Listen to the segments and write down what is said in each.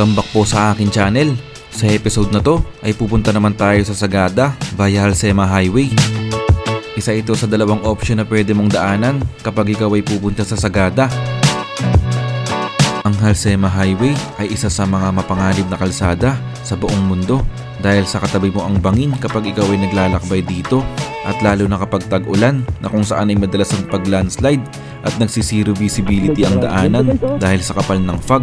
Welcome back po sa akin channel. Sa episode na to ay pupunta naman tayo sa Sagada via Halsema Highway. Isa ito sa dalawang option na pwede mong daanan kapag ikaw ay pupunta sa Sagada. Ang Halsema Highway ay isa sa mga mapanganib na kalsada sa buong mundo dahil sa katabi mo ang bangin kapag ikaw ay naglalakbay dito, at lalo na kapag tag-ulan na kung saan ay madalas ang pag-landslide at nagsisiro visibility ang daanan dahil sa kapal ng fog.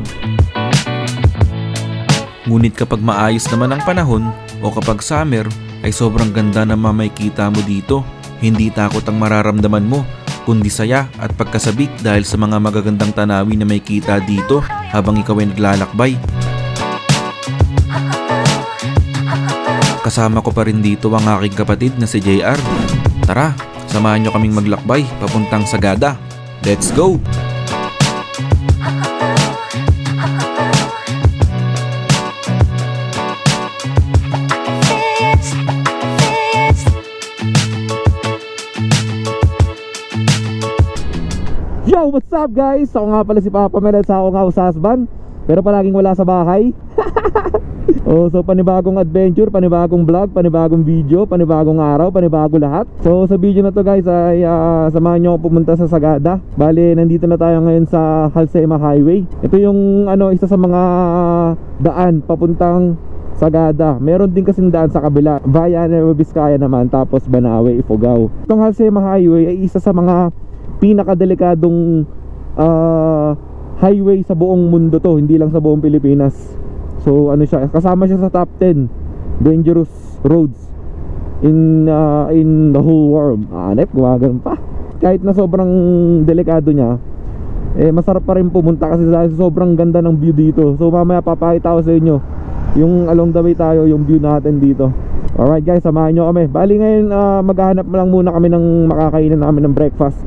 Ngunit kapag maayos naman ang panahon o kapag summer ay sobrang ganda na makikita mo dito. Hindi takot ang mararamdaman mo, kundi saya at pagkasabik dahil sa mga magagandang tanawin na makikita dito habang ikaw ay naglalakbay. Kasama ko pa rin dito ang aking kapatid na si JR. Tara, samahan nyo kaming maglakbay papuntang Sagada. Let's go! Yo, what's up guys? Ako nga pala si Papa Mel at ako nga sa husband, pero palaging wala sa bahay. So panibagong adventure, panibagong vlog, panibagong video, panibagong araw, panibago lahat. So sa video na to guys ay samahan nyo ako pumunta sa Sagada. Bale, nandito na tayo ngayon sa Halsema Highway. Ito yung isa sa mga daan papuntang Sagada. Meron din kasing daan sa kabila via Nueva Vizcaya naman, tapos Banawe, Ifugao. Itong Halsema Highway ay isa sa mga pinakadelikadong highway sa buong mundo to, hindi lang sa buong Pilipinas. So siya, kasama siya sa top 10 dangerous roads in the whole world. Gumagano pa. Kahit na sobrang delikado niya, masarap pa rin pumunta kasi sobrang ganda ng view dito. So mamaya papakita ko sa inyo yung along the way tayo, yung view natin dito. Alright guys, samahan nyo kami. Bali ngayon maghahanap lang muna kami ng makakainan namin ng breakfast.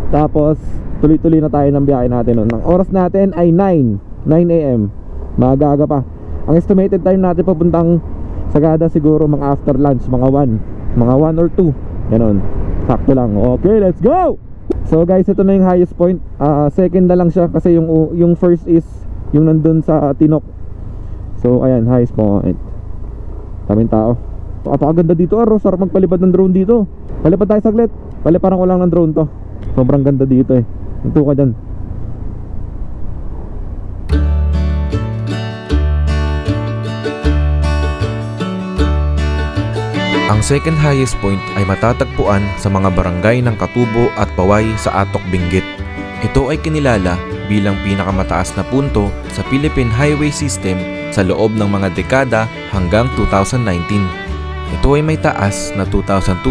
Tapos tuloy-tuloy na tayo ng biyahe natin nun. Ang oras natin ay 9 AM. Maaga-aga pa. Ang estimated time natin papuntang Sagada siguro mga after lunch, mga 1 or 2. Ganon. Sakto lang. Okay, let's go! So guys, ito na yung highest point. Second na lang siya kasi yung first is yung nandun sa Tinok. So ayan, highest point. Daming tao. Napakaganda dito, sarap magpalipad ng drone dito. Palipad tayo saglit. Paliparan ko lang ng drone to. Sobrang ganda dito Ito ka dyan. Ang second highest point ay matatagpuan sa mga barangay ng Katubo at Paway sa Atok, Benguet. Ito ay kinilala bilang pinakamataas na punto sa Philippine Highway System sa loob ng mga dekada hanggang 2019. Ito ay may taas na 2,255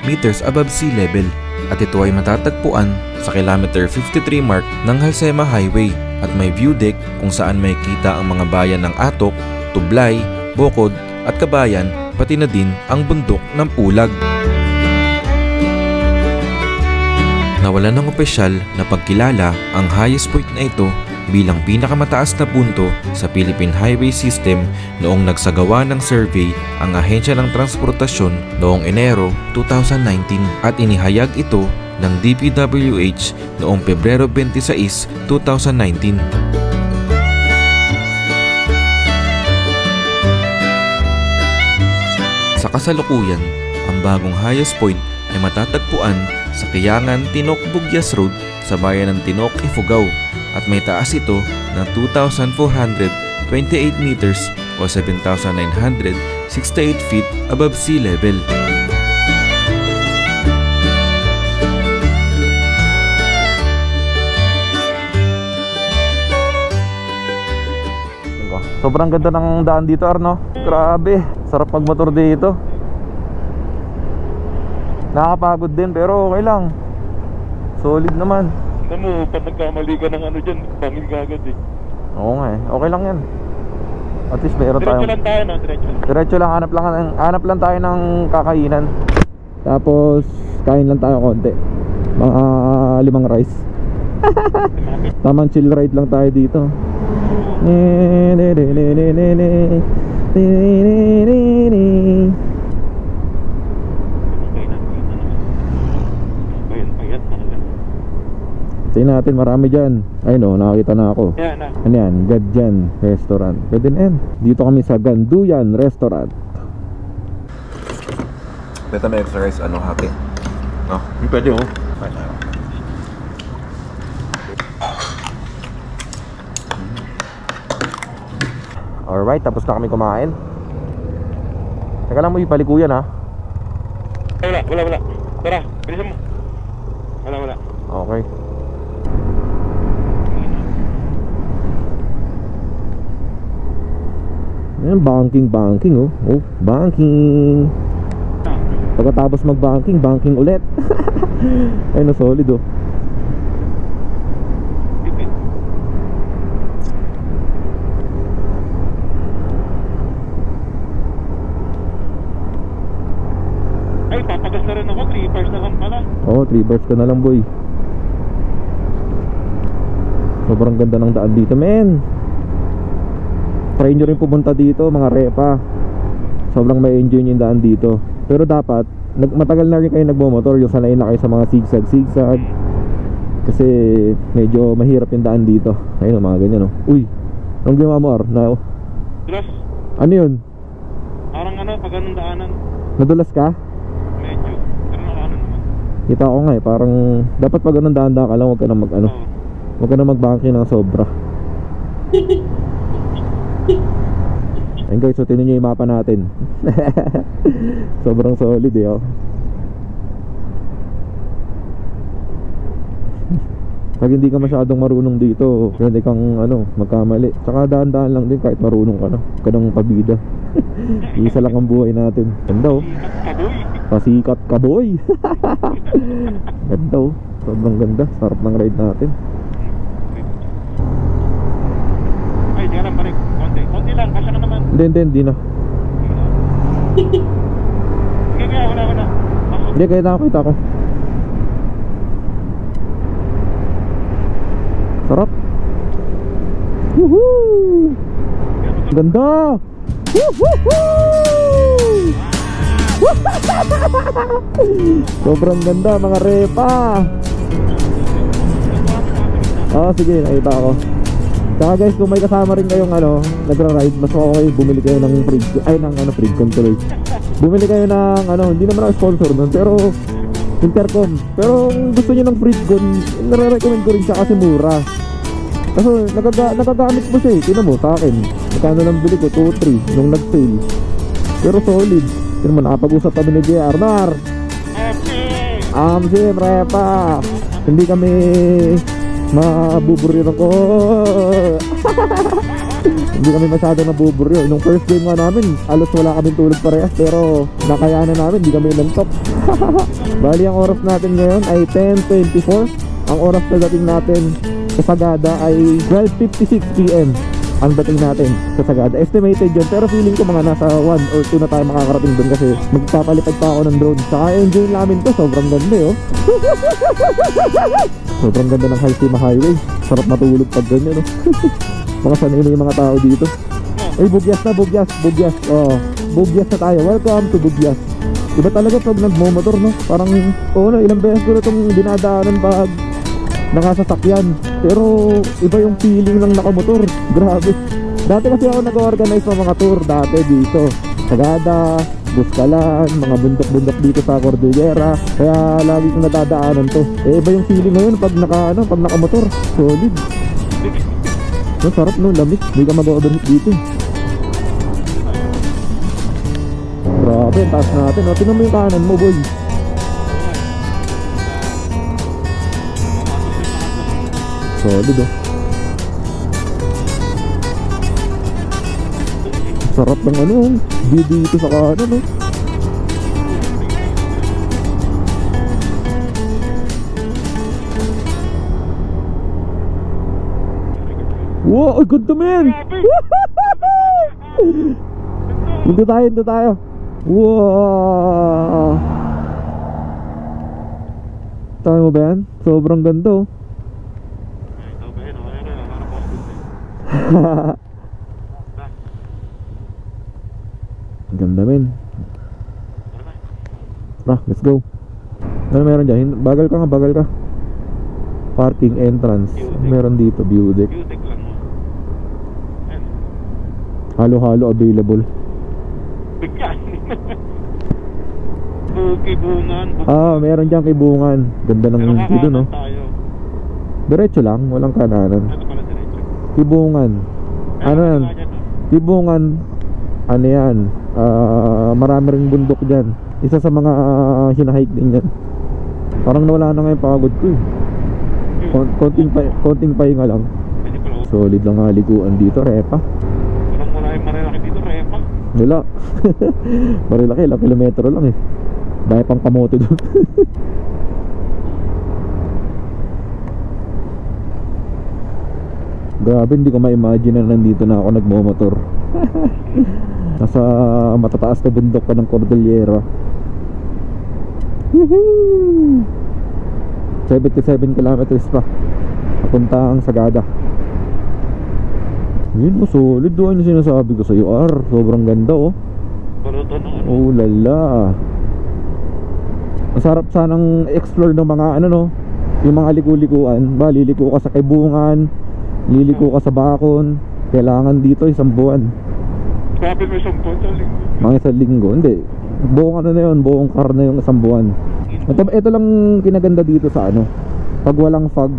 meters above sea level at ito ay matatagpuan sa kilometer 53 mark ng Halsema Highway at may view deck kung saan may kita ang mga bayan ng Atok, Tublay, Bokod at Kabayan, pati na din ang bundok ng Pulag. Nawalan ng opisyal na pagkilala ang highest point na ito bilang pinakamataas na punto sa Philippine Highway System noong nagsagawa ng survey ang Ahensya ng Transportasyon noong Enero 2019 at inihayag ito ng DPWH noong Pebrero 26, 2019. Sa kasalukuyan, ang bagong highest point ay matatagpuan sa Kayangan Tinok Bugyas Road sa bayan ng Tinok, Ifugao at may taas ito ng 2,428 meters o 7,968 feet above sea level. Sobrang ganda ng daan dito, Arno. Grabe, sarap magmotor dito. Nakakapagod din pero okay lang. Solid naman. Pag nagkamali ka ng dyan, pamil ka agad Oo nga okay lang yan. At least meron tayo. Diretso lang tayo, no? Diretso lang, hanap lang tayo ng kakainan. Tapos kain lang tayo konti. Mga 5 rice. Tamang chill ride lang tayo dito. Tingnan natin, marami dyan. Ayun o, nakakita na ako. Yan na. Ano yan? Gadyan Restaurant. Pwede na yan. Dito kami sa Ganduyan Restaurant. Beta may extra rice, ano, hati? No? Pwede oh. Alright, tapos na kami kumain. Teka lang mo, ipalikuyan ha. Wala. Tara, bilisan mo. Wala. Okay. Ayan, banking oh. Oh, banking. Pagkatapos banking ulit. Ayun na, solid oh. Ay, papagas na rin ako. 3 bars na lang pala. Oo, 3 bars ka na lang boy. Sobrang ganda ng daan dito men. Try nyo rin pumunta dito mga repa. Sobrang may enjoy nyo yung daan dito. Pero dapat matagal na rin kayo nagmomotor. Yung sanayin na kayo sa mga zigzag. Kasi medyo mahirap yung daan dito. Ayun mga ganyan oh. Uy, anong ginawa mo Ar? Dulas. Ano yun? Parang pag anong daanan. Nadulas ka? Medyo. Pero nakaanan naman. Kita ko nga parang dapat pag anong daan-daan ka lang. Huwag ka na mag huwag ka na mag-banking ng sobra. Ayun guys, so tinan nyo yung mapa natin. Sobrang solid oh. Pag hindi ka masyadong marunong dito, pwede kang magkamali. Tsaka daan-daan lang din kahit marunong ka na. Huwag ka nang pabida. Isa lang ang buhay natin. Ganda oh. Pasikat ka boy. Ganda oh. Sobrang ganda. Sarap ng ride natin. Ay, di ka lang balik. Konti lang, kasya ka naman. Hindi na. Sige, wala. Hindi, kita ko. Sarap. Woohoo! Ganda! Woohoo! Sobrang ganda mga repa. Sige, nakita ko. Saka guys, kung may kasama rin kayong nagra-ride, mas okay bumili kayo ng fridge control. Bumili kayo ng hindi naman ako sponsor nun, pero intercom. Pero kung gusto niyo ng fridge gun, nare-recommend ko rin siya kasi mura. Kasi nagagamit mo siya eh. Tingnan mo sa akin, magkano lang bili ko? 2-3 nung nag-sale. Pero solid. Tingnan mo, nakapag-usap kami ni JR. Nar! Siyempre pa, hindi kami mabuburyo ko. Hindi kami masyado nabuburyo. Nung first game nga namin, alos wala kaming tulog parehas. Pero nakayanan namin, hindi kami lantok. Bali ang oras natin ngayon ay 10:24. Ang oras na dating natin sa Sagada ay 12:56 PM. Ang dating natin sa Sagada, estimated yun. Pero feeling ko mga nasa 1 or 2 na tayo makakarating doon. Kasi magpapalipad pa ako ng drone. Saka enjoy namin to, sobrang ganda oh. Sobrang ganda ng Halsema Highway. Sarap matulog pag ganyan oh. Mga sanay na yung mga tao dito. Ay, Bugyas na, Bugyas. Oh, Bugyas na tayo. Welcome to Bugyas. Iba talaga pag nagmomotor no. Parang ilang beses ko na itong dinadaanan pag nakasasakyan. Pero iba yung feeling ng nakamotor. Grabe. Dati kasi ako nag-organize ng mga tour dati dito Sagada, Buscalan, mga bundok-bundok dito sa Cordillera. Kaya lagi kong nadadaanan to. Iba yung feeling ngayon pag nakamotor. Solid. Sarap no, lamig. Hindi ka mag-overheat dito. Grabe, taas natin oh. Tingnan mo yung kanan mo boy. Solid oh. Sarap ng view dito sa kanan oh. Wow, ganda man. Dito tayo. Wow. Tayo mo ba yan? Sobrang ganda oh. Ganda men. Let's go. Ano meron dyan? Bagal ka. Parking entrance. Meron dito, view deck. View deck lang mo. Ayan. Halo-halo available. Bigyan. Kibungan. Meron dyan kibungan. Ganda ng Pero dito, no? tayo. Diretso lang, walang kananan. Ano pala diretso? Kibungan. Ano yan? Kibungan. Ano yan? Marami ring bundok dyan. Isa sa mga hinahike din yan. Parang nawala na nga yung pagod ko eh. Konting pahinga lang. Solid lang nga liguan dito, repa. Wala yung marilaki dito, repa. Wala. Marilaki, ilang kilometro lang eh. Dahil pang kamote doon. Grabe, hindi ko ma-imagine na nandito na ako nagmomotor. Nasa matataas na bundok pa ng Cordillera. Woohoo! 77 kilometers pa papuntang Sagada. Yun, solid doon yung sinasabi ko sa iyo, sobrang ganda oh. Oh lala. Masarap sanang explore ng mga ano no, yung mga liku-likuan. Liliko ka sa Kibungan, liliko ka sa Bacon. Kailangan dito isang buwan. Sabi mo isang buwan sa linggo. Mga isang linggo, hindi. Buong ano na yun, buong car na yung isang buwan. Ito lang kinaganda dito sa ano, pag walang fog,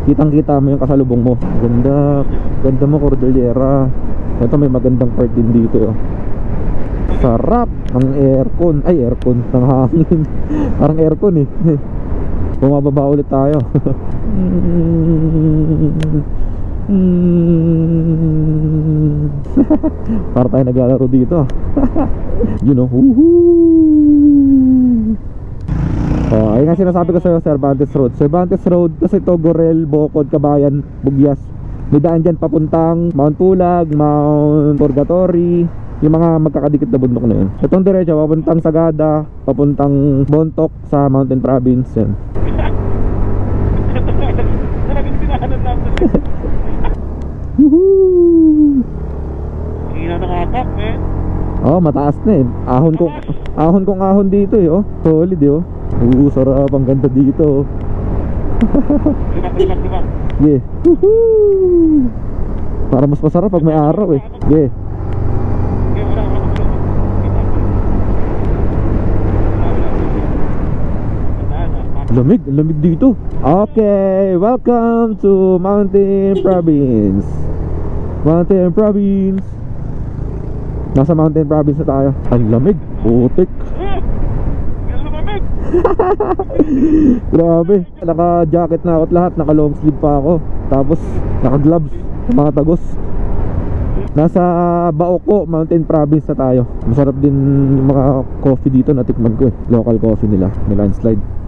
kitang-kita mo yung kasalubong mo. Ganda mo Cordillera. Ito may magandang part din dito oh. Sarap ng aircon. Ay, aircon ng hangin. Parang aircon eh. Bumababa ulit tayo. Para tayo naglalaro dito. You know. Ayun nga sinasabi ko sa'yo, Cervantes Road. Cervantes Road, kasi ito Gorel, Bocod, Kabayan, Bugyas. May daan dyan papuntang Mount Pulag, Mount Purgatory, yung mga magkakadikit na bundok na yun. Itong diretso papuntang Sagada, papuntang Bontoc sa Mountain Province yan. Hina ng atak, man. Oh, mataas na eh. Ahon kong ahon dito eh, oh. Solid eh, oh. Sarap, ang ganda dito. Libat. Yeah. Woohoo! Para mas masarap pag may araw eh. Yeah. Lamig dito. Okay, welcome to Mountain Province. Nasa Mountain Province na tayo. Ang lamig, putik. Grabe, naka-jacket na ako at lahat, naka-long sleeve pa ako. Tapos naka-gloves, mga tagos. Nasa Baoko, Mountain Province na tayo. Masarap din yung mga coffee dito, natikman ko eh. Local coffee nila, may landslide.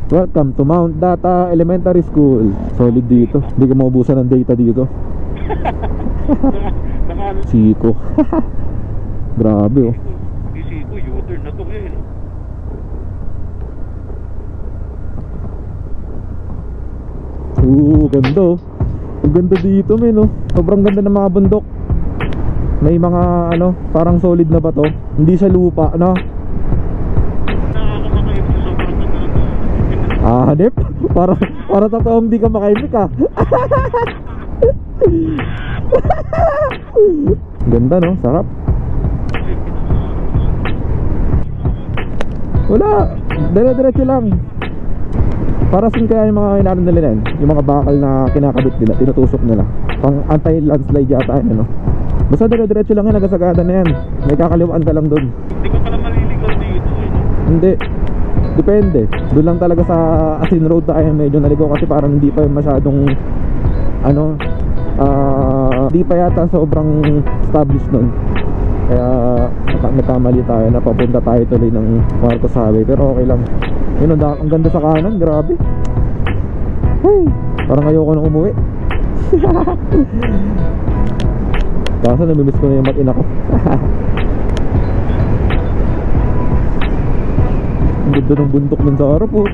Welcome to Mount Data Elementary School. Solid dito, hindi ka maubusan ng data dito. Siko. Grabe oh. Siko, U-turn na to eh. Ganda oh. Ang ganda dito men oh. Sobrang ganda ng mga bundok. May mga ano, parang solid na bato. Hindi siya lupa, no? Hanip? Para totoong di ka makaimik ah. Ganda no, sarap. Wala, dire-diretso lang. Para sin kaya yung mga inaano nila yan, yung mga bakal na kinakabit nila, tinutusok nila. Pang anti-landslide yata yan, ano. Basta dire-diretso lang yan, nagasagada na yan. May kakaliwaan ka lang dun. Hindi ko pala maliligaw dito eh. Hindi. Depende. Doon lang talaga sa Asin Road tayo medyo naligaw kasi parang hindi pa masyadong ano, hindi pa yata sobrang established nun. Kaya nagkamali tayo na papunta tayo tuloy ng Marcos Highway. Pero okay lang. Yun, ang ganda sa kanan, grabe. Hey, parang ayoko nang umuwi. Kaso namimiss ko na yung mat-ina ko. Ang ganda ng bundok ng sa harap oh.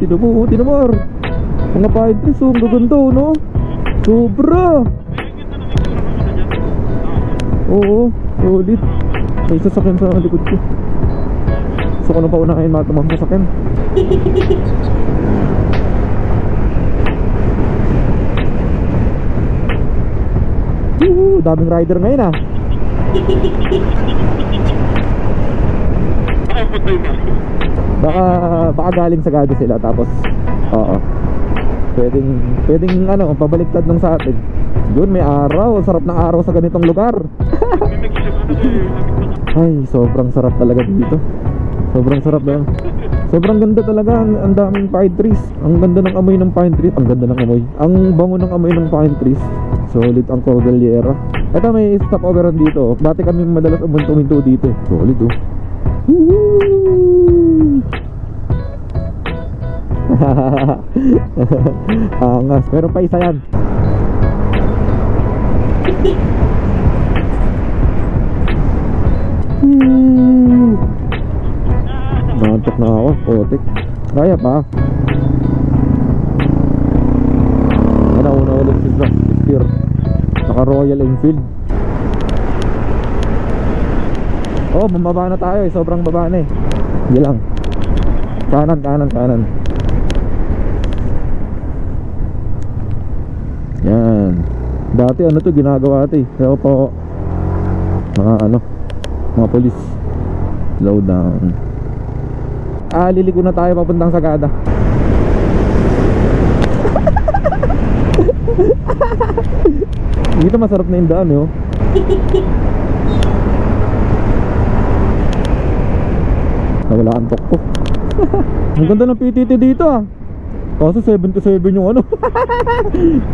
Tinamar. Mga pine trees oh, ang gaganda oh, no? Sobra. Oo, solid. May sasakyan sa likod ko. Gusto ko na paunahin matamang masakyan. Daming rider ngayon ah. Baka galing sa Sagada sila tapos oo. Pwedeng ano, pabaliktad nung sa atin. Yun, may araw, sarap ng araw sa ganitong lugar. Ay, sobrang sarap talaga dito. Sobrang sarap lang. Sobrang ganda talaga, ang daming pine trees. Ang ganda ng amoy ng pine trees. Ang ganda ng amoy. Ang bango ng amoy ng pine trees. Solid ang Cordillera. Ito may stopoveran dito. Dati kami madalas umunto dito. Solid oh. Woo! Angas. Meron pa isa yan. Nantok na ako. Otik. Kaya pa. Nauna ulit sila. Steer. Naka Royal Enfield. Oh, mababa na tayo eh. Sobrang baba na eh. Hindi lang. Kanan. Yan. Dati ano to ginagawa ito eh. Kaya po mga polis. Slow down. Liliko na tayo papuntang Sagada. Dito masarap na yung daan eh oh. Nawala ang tok ko. Ang ganda ng PTT dito ah. Kaso 77 yung ano.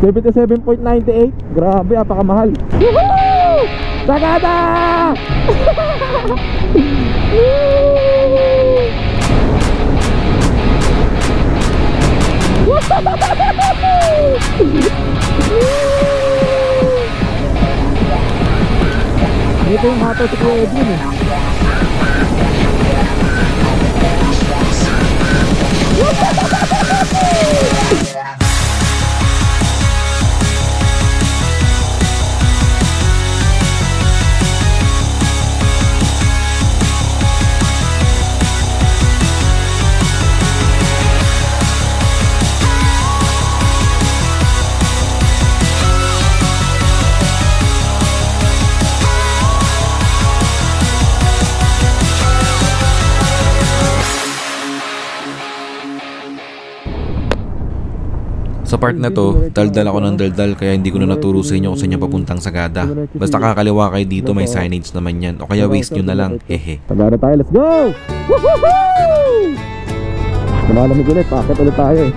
77.98. Grabe, apakamahal. Woohoo! Sagada! Dito yung hato si Kuya Edwin eh. Sa part na to, daldal ako ng daldal kaya hindi ko na naturo sa inyo kung saan yung papuntang Sagada. Basta kakaliwa kayo dito, may signage naman yan. O kaya waste nyo na lang, hehe. Sagada tayo, let's go! Woohoo! Lumalamig ulit, packet ulit tayo eh.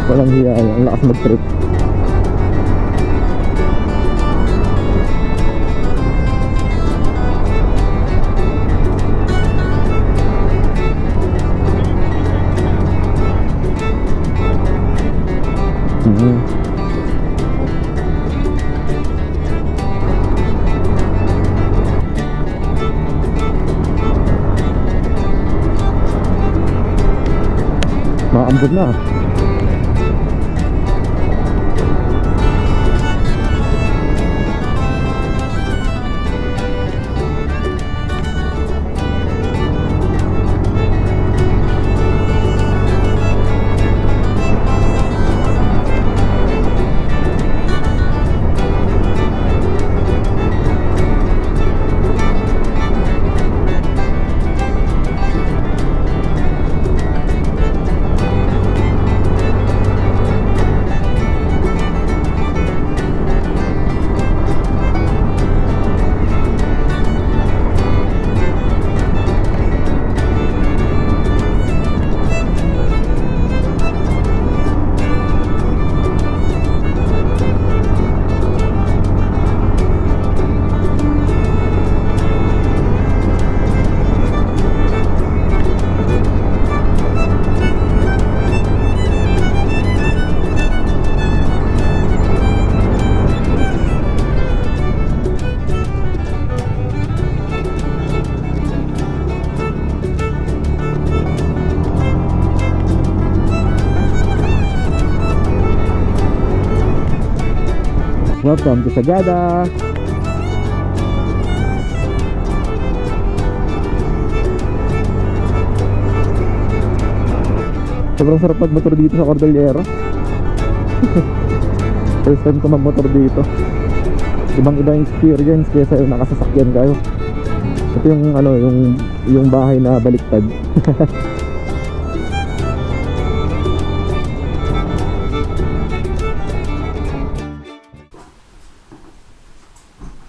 Walang hiya, ang lakas mag-trip. Maambod na. Welcome to Sagada. Sobrang sarap magmotor dito sa Cordillera. First time ko magmotor dito. Ibang ibang experience kaysa yung nakasasakyan kayo. Ito yung ano, yung bahay na baliktad.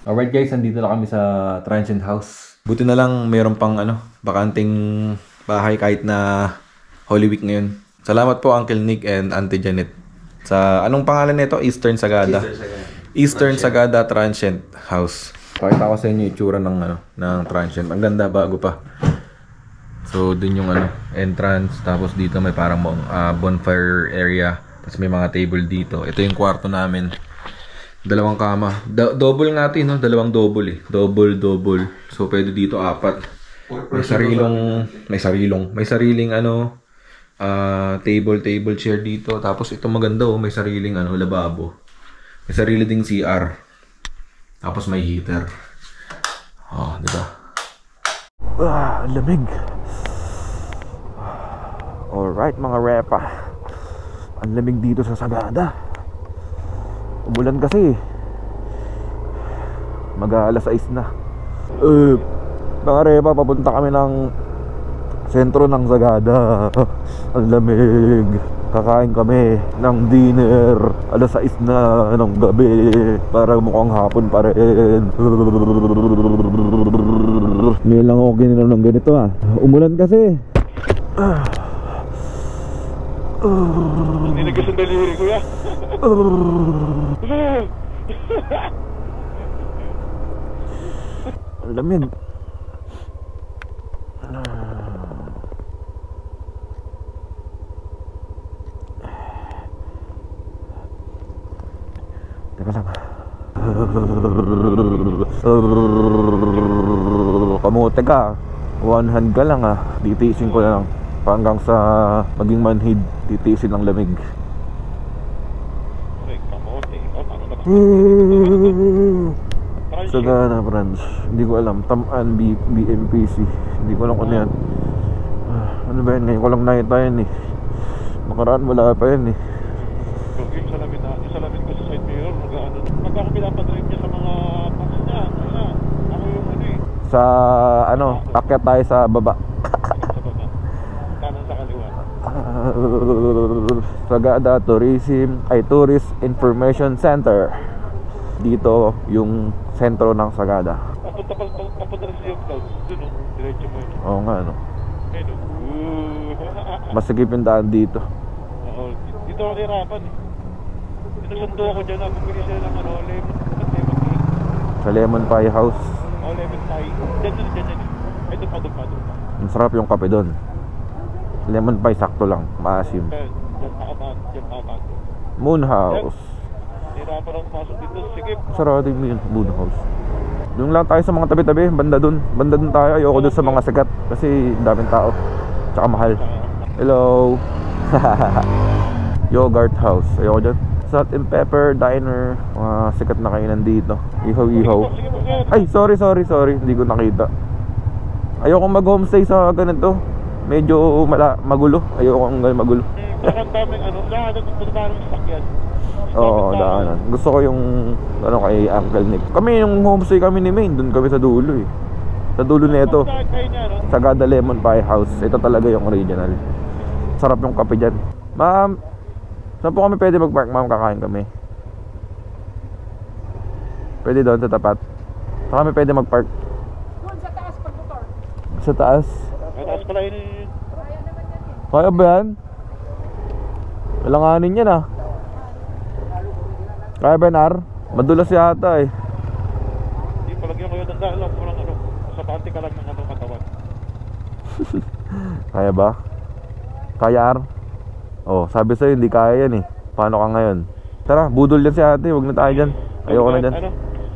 Alright guys, andito na kami sa transient house. Buti na lang mayroon pang bakanting bahay kahit na Holy Week ngayon. Salamat po Uncle Nick and Auntie Janet. Sa anong pangalan nito? Eastern Sagada. Eastern Sagada Transient House. Pakita ko sa inyo yung itsura ng transient. Ang ganda, bago pa. So dun yung entrance, tapos dito may parang bonfire area. Tapos may mga table dito. Ito yung kwarto namin. Dalawang kama. Double nga ito, no? Dalawang double eh. Double. So pwede dito 4. May sariling table chair dito. Tapos ito maganda may sariling lababo. May sarili ding CR. Tapos may heater. Oh, di ba? Lamig. Alright mga repa. Ang lamig dito sa Sagada. Umulan kasi. Mag-alas 6 na. Mga repa, papunta kami ng sentro ng Sagada. Ang lamig. Kakain kami ng dinner. Alas 6 na ng gabi. Para mukhang hapon pa rin. Ngayon lang ako gininom ng ganito Umulan kasi. Niligas ang daliri ko ya. Ang lamig. Teka lang. Kamote ka. One hand ka lang Titiisin ko lang. Hanggang sa maging manhid. Titiisin ng lamig. Sagana branch. Hindi ko alam. Tamaan BMPC. Hindi ko alam kung ano yan. Ano ba yan? Ngayon ko lang nakita yan Nakaraan wala pa yan Yung salamin ko sa side mirror. Pagka ako pinapadrive niya sa mga pass niya. Ako yung Sa akyat tayo sa baba. Sa baba. Kanan sa kaliwa. Sagada Tourist Information Center. Dito yung sentro ng Sagada. Papunta rin sa yung clouds. Doon diretso mo yun. Oo nga Ayun Masigip yung daan dito. Oo. Dito ako nahirapan Sinusundo ako dyan bumili sila ng lemon cake. Sa Lemon Pie House. Lemon pie. Dyan. Ay, doon pa. Ang sarap yung kape doon. Lemon Pie sakto lang, maasim. Dyan pa. Moon House. Nahirapan ako pasok dito. Sige. Sarado yung Moon House. Doon lang tayo sa mga tabi-tabi, banda dun tayo. Ayoko dun sa mga sikat kasi daming tao. Tsaka mahal. Hello. Yogurt House. Ayoko dyan. Salt and Pepper Diner. Mga sikat na kainan dito. Ihaw. Ay, sorry. Hindi ko nakita. Ayoko mag-homestay sa ganito. Medyo magulo. Ayoko magulo. Saka ang daming daming sakyan. Oo, daanan. Gusto ko yung kay Uncle Nick. Kami yung homestay kami ni Maine, doon kami sa dulo Sa dulo nito. Sagada Lemon Pie House. Ito talaga yung original. Sarap yung kape dyan. Ma'am, saan po kami pwede mag-park, ma'am? Kakain kami. Pwede doon sa tapat. Saan kami pwede mag-park? Doon sa taas pagmotor. Sa taas? Sa taas pala yun. Kaya naman yan Kaya ba yan? Kailanganin yan Kaya ba Nar? Madulas yata Hindi, palagyan ko yun ang dahil. Parang sa panty ka lang ng katawan. Kaya ba? Kaya Ar? Sabi sa'yo hindi kaya yan Paano ka ngayon? Tara, budol yan si ate, huwag na tayo dyan. Ayoko na dyan.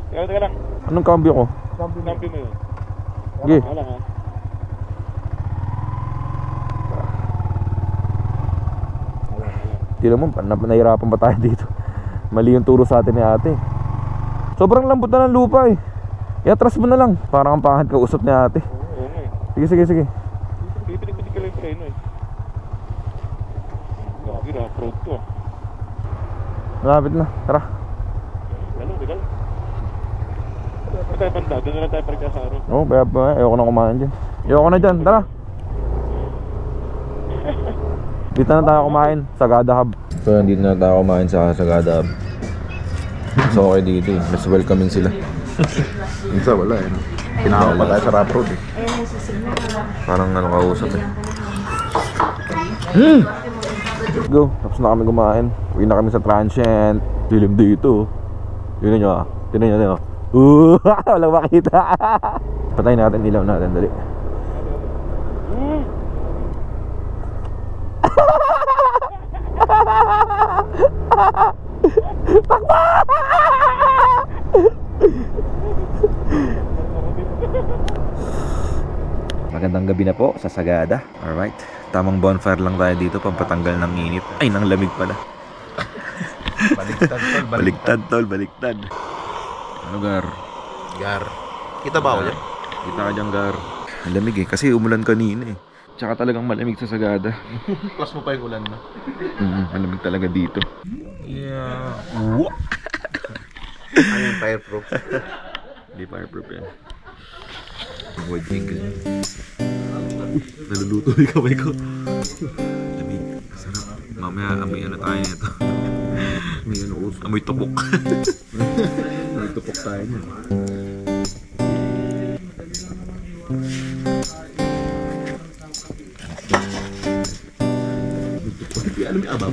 Teka lang. Anong cambio ko? Cambio mo yun. Sige. Wala nga. Tira mo, nahirapan pa tayo dito. Mali yung turo sa atin ni ate. Sobrang lambot na ng lupa I-atras mo na lang. Parang ang pangit kausap ni ate. Oo nga Sige. Pipinig ko lang yung preno Malapit na, tara. Gano'n, di ba? Saan tayo banda? Doon na lang tayo parang sa ano. Oo, kaya pa, ayoko na kumain dyan. Ayoko na dyan, tara. Dito na tayo kumain, Sagada Hub. So, dito na tayo kumain sa Sagada Hub. So, okay dito eh, mas welcoming sila. Minsan wala eh, no? Pinahawak pa tayo sa Rap Road eh. Parang ano kausap eh. Go, tapos na kami kumain. Uwi na kami sa transient. Dilim dito. Yun nyo ah. Tinan nyo. Walang makita. Patayin natin, ilaw natin, dali. Takbo! Magandang gabi na po sa Sagada. Alright, tamang bonfire lang tayo dito, pampatanggal ng init. Ay, ng lamig pala. Baligtad tol, Baliktad tol, baliktad. Ano Gar? Gar. Kita ba ako dyan? Kita ka dyan Gar. Ang lamig eh, kasi umulan kanina eh. Tsaka talagang malamig sa Sagada. Plus mo pa yung ulan na. Malamig talaga dito. Yeah. Ano yung fireproof? Hindi fireproof yan. Wood jingle. Naluluto yung kamay ko. Lamig. Sarap. Mamaya amoy ano tayo nito. May ano uso. Amoy tupok. May tupok tayo niyan. Alam mo yung abab?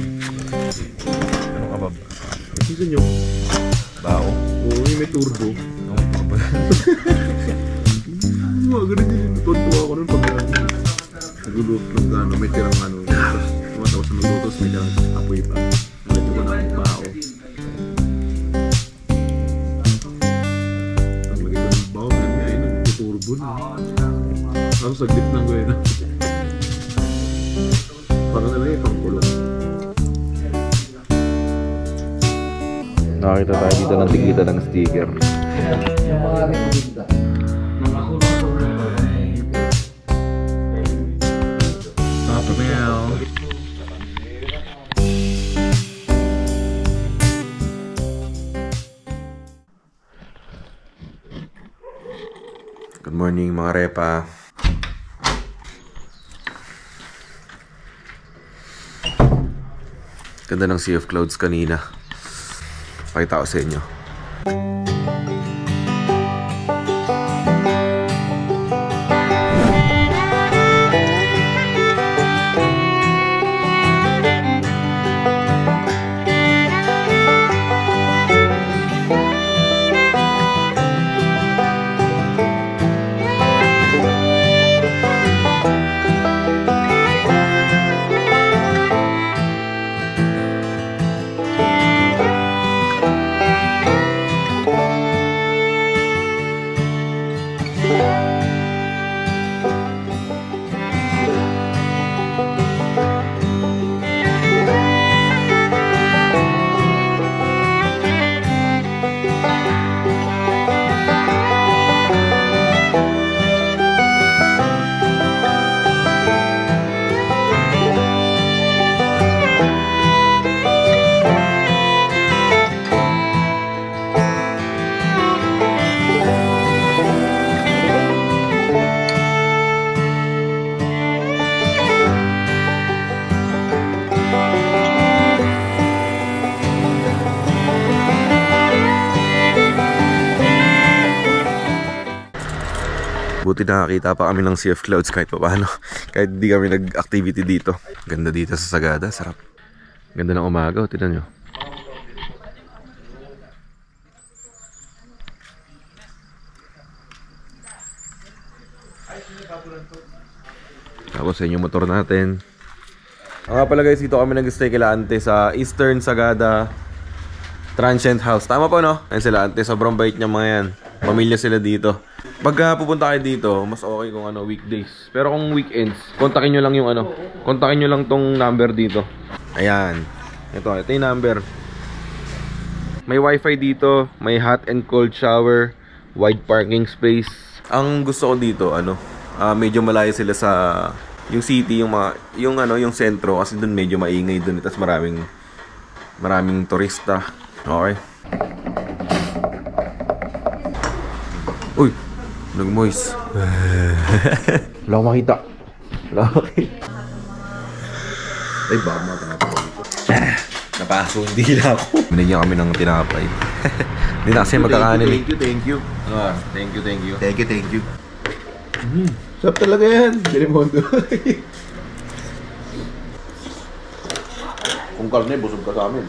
Anong kabab? Gusto nyo? Bao. Oo, yung may turbo. Anong kabab? Ganun yun. Tuwa ako nun pag nagluluto ng ano, may tirang ano. Tapos tumatawa sa magluto, may tirang apoy pa. Nalito ko ng bao. Ang lagi ko ng bao, ay nagtuturbo na. Tapos saglit lang ko yun. Parang nalang yung pangkulot. Nakakita tayo dito ng tigita ng sticker. Papa Mel. Good morning mga repa. Ganda ng Sea of Clouds kanina. Pakita ko sa inyo. Buti nakakita pa kami ng Sea of Clouds kahit pa paano. Kahit hindi kami nag-activity dito. Ganda dito sa Sagada, sarap. Ganda ng umaga, tignan nyo. Tapos sa inyo motor natin. Nga pala guys, dito kami nag-stay kila Ante sa Eastern Sagada Transient House. Tama po no? Ayun sila Ante, sobrang bait niya mga yan. Pamilya sila dito. Pagka pupunta kayo dito, mas okay kung ano, weekdays. Pero kung weekends, kontakin nyo lang yung ano, kontakin nyo lang tong number dito. Ayan. Ito yung number. May wifi dito, may hot and cold shower, wide parking space. Ang gusto ko dito, ano, medyo malayo sila sa yung city, yung mga, yung ano, yung sentro kasi doon medyo maingay doon, tapos maraming Maraming turista. Okay. Uy! Nag-moist. Wala akong makita. Wala akong makita. Ay, baka matapos. Napaso, hindi lang ako. Binigyan kami ng tinapay. Hindi na kasi magkakanin. Thank you. Thank you. Thank you. Sarap talaga yan. Delimondo. Kung karne, busog ka sa amin.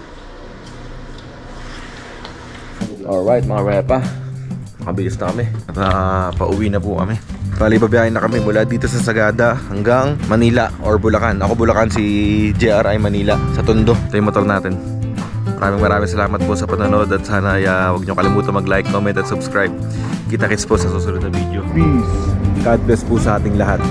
Alright mga repa, makabilis na kami at pauwi na po kami. Bali babiyahin na kami mula dito sa Sagada hanggang Manila or Bulacan. Ako Bulacan, si JR ay Manila sa Tondo. Ito yung motor natin. Maraming salamat po sa panonood at sana huwag nyo kalimutan mag-like, comment at subscribe. Kita-kits po sa susunod na video. Peace! God bless po sa ating lahat.